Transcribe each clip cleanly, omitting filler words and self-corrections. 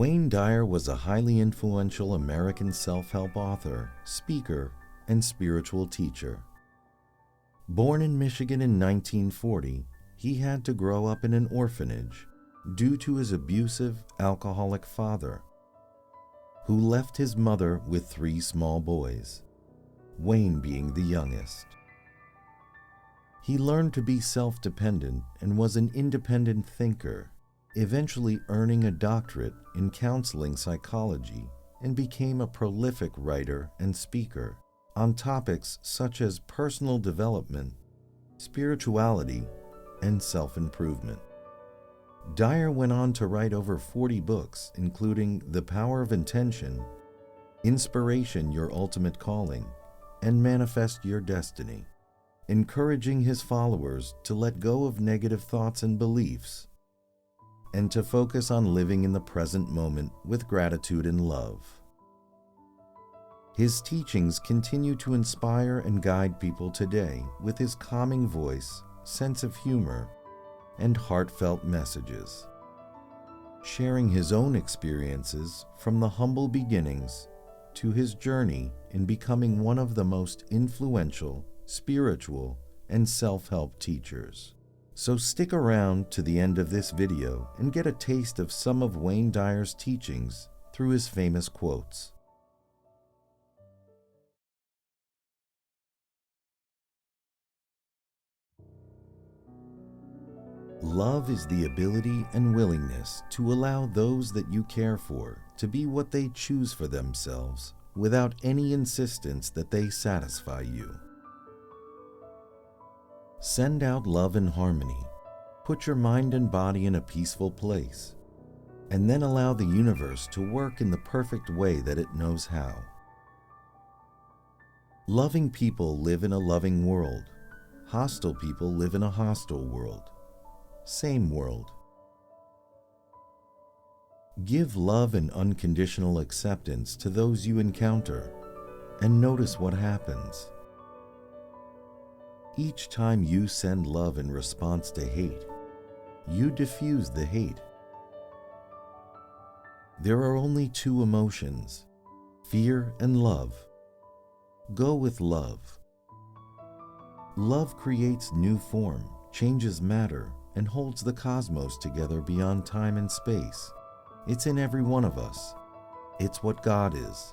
Wayne Dyer was a highly influential American self-help author, speaker, and spiritual teacher. Born in Michigan in 1940, he had to grow up in an orphanage due to his abusive, alcoholic father, who left his mother with 3 small boys, Wayne being the youngest. He learned to be self-dependent and was an independent thinker, eventually earning a doctorate in counseling psychology, and became a prolific writer and speaker on topics such as personal development, spirituality, and self-improvement. Dyer went on to write over 40 books, including The Power of Intention, Inspiration, Your Ultimate Calling, and Manifest Your Destiny, encouraging his followers to let go of negative thoughts and beliefs and to focus on living in the present moment with gratitude and love. His teachings continue to inspire and guide people today with his calming voice, sense of humor, and heartfelt messages, sharing his own experiences from the humble beginnings to his journey in becoming one of the most influential, spiritual, and self-help teachers. So stick around to the end of this video and get a taste of some of Wayne Dyer's teachings through his famous quotes. Love is the ability and willingness to allow those that you care for to be what they choose for themselves without any insistence that they satisfy you. Send out love and harmony. Put your mind and body in a peaceful place, and then allow the universe to work in the perfect way that it knows how. Loving people live in a loving world. Hostile people live in a hostile world. Same world. Give love and unconditional acceptance to those you encounter, and notice what happens. Each time you send love in response to hate, you diffuse the hate. There are only 2 emotions, fear and love. Go with love. Love creates new form, changes matter, and holds the cosmos together beyond time and space. It's in every one of us. It's what God is.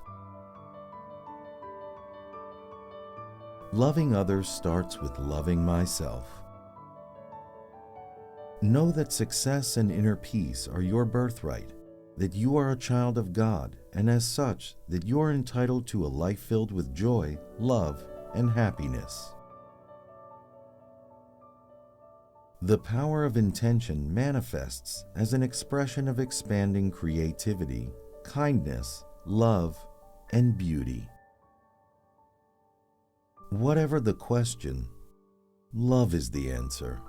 Loving others starts with loving myself. Know that success and inner peace are your birthright, that you are a child of God, and as such, that you are entitled to a life filled with joy, love, and happiness. The power of intention manifests as an expression of expanding creativity, kindness, love, and beauty. Whatever the question, love is the answer.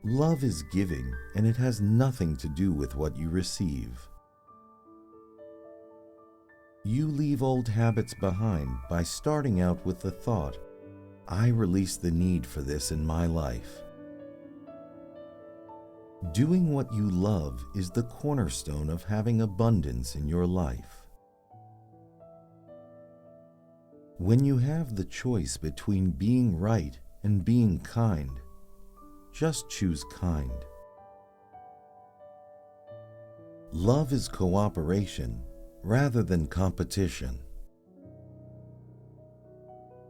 Love is giving, and it has nothing to do with what you receive. You leave old habits behind by starting out with the thought, I release the need for this in my life. Doing what you love is the cornerstone of having abundance in your life. When you have the choice between being right and being kind, just choose kind. Love is cooperation rather than competition.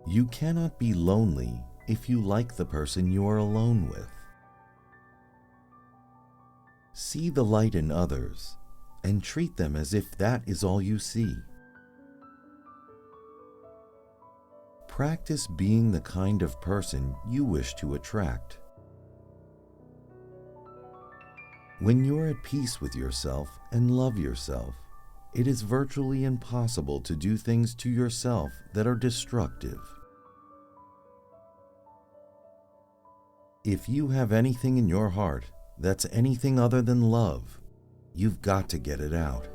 You cannot be lonely if you like the person you are alone with. See the light in others and treat them as if that is all you see. Practice being the kind of person you wish to attract. When you're at peace with yourself and love yourself, it is virtually impossible to do things to yourself that are destructive. If you have anything in your heart that's anything other than love, you've got to get it out.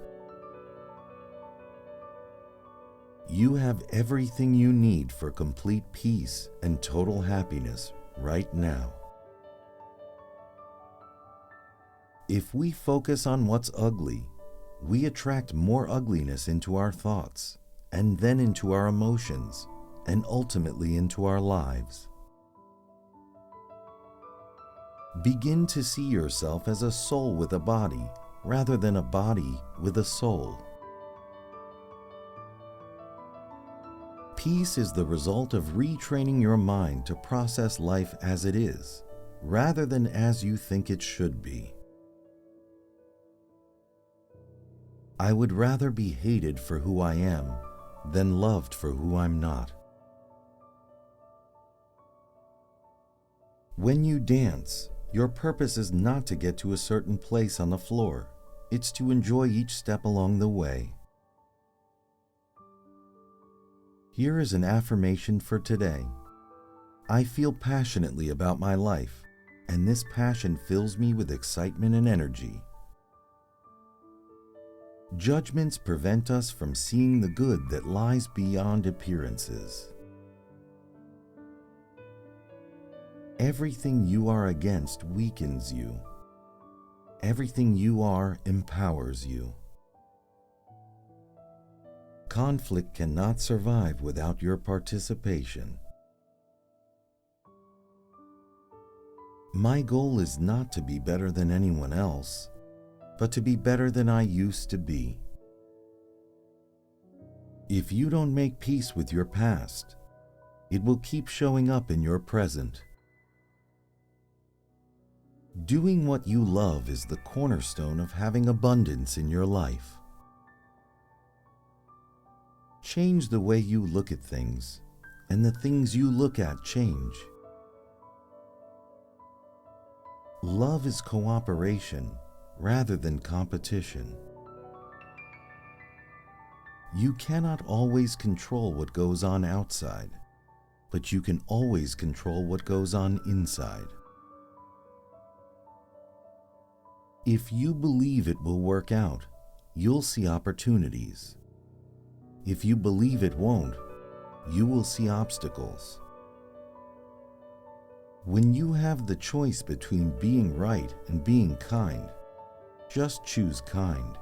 You have everything you need for complete peace and total happiness right now. If we focus on what's ugly, we attract more ugliness into our thoughts, and then into our emotions, and ultimately into our lives. Begin to see yourself as a soul with a body, rather than a body with a soul. Peace is the result of retraining your mind to process life as it is, rather than as you think it should be. I would rather be hated for who I am than loved for who I'm not. When you dance, your purpose is not to get to a certain place on the floor. It's to enjoy each step along the way. Here is an affirmation for today. I feel passionately about my life, and this passion fills me with excitement and energy. Judgments prevent us from seeing the good that lies beyond appearances. Everything you are against weakens you. Everything you are empowers you. Conflict cannot survive without your participation. My goal is not to be better than anyone else, but to be better than I used to be. If you don't make peace with your past, it will keep showing up in your present. Doing what you love is the cornerstone of having abundance in your life. Change the way you look at things, and the things you look at change. Love is cooperation rather than competition. You cannot always control what goes on outside, but you can always control what goes on inside. If you believe it will work out, you'll see opportunities. If you believe it won't, you will see obstacles. When you have the choice between being right and being kind, just choose kind.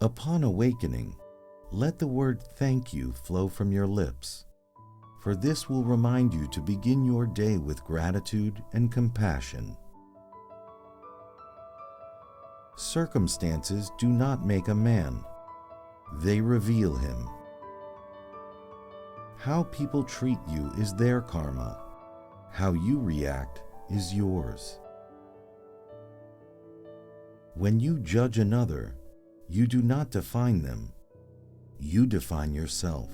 Upon awakening, let the word thank you flow from your lips, for this will remind you to begin your day with gratitude and compassion. Circumstances do not make a man, they reveal him. How people treat you is their karma. How you react is yours. When you judge another, you do not define them, you define yourself.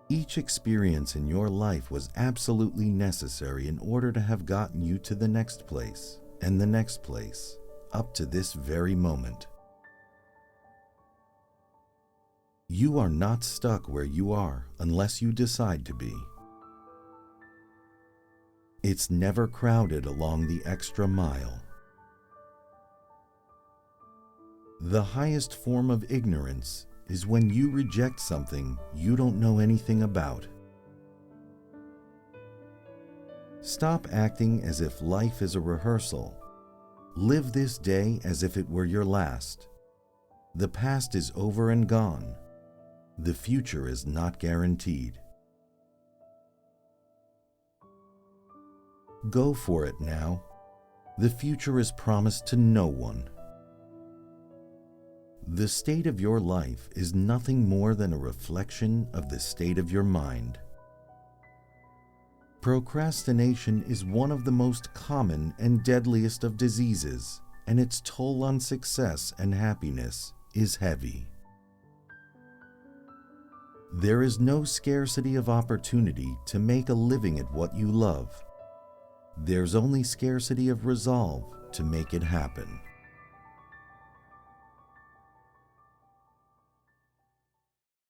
Each experience in your life was absolutely necessary in order to have gotten you to the next place, and the next place, up to this very moment. You are not stuck where you are unless you decide to be. It's never crowded along the extra mile. The highest form of ignorance is when you reject something you don't know anything about. Stop acting as if life is a rehearsal. Live this day as if it were your last. The past is over and gone. The future is not guaranteed. Go for it now. The future is promised to no one. The state of your life is nothing more than a reflection of the state of your mind. Procrastination is one of the most common and deadliest of diseases, and its toll on success and happiness is heavy. There is no scarcity of opportunity to make a living at what you love. There's only scarcity of resolve to make it happen.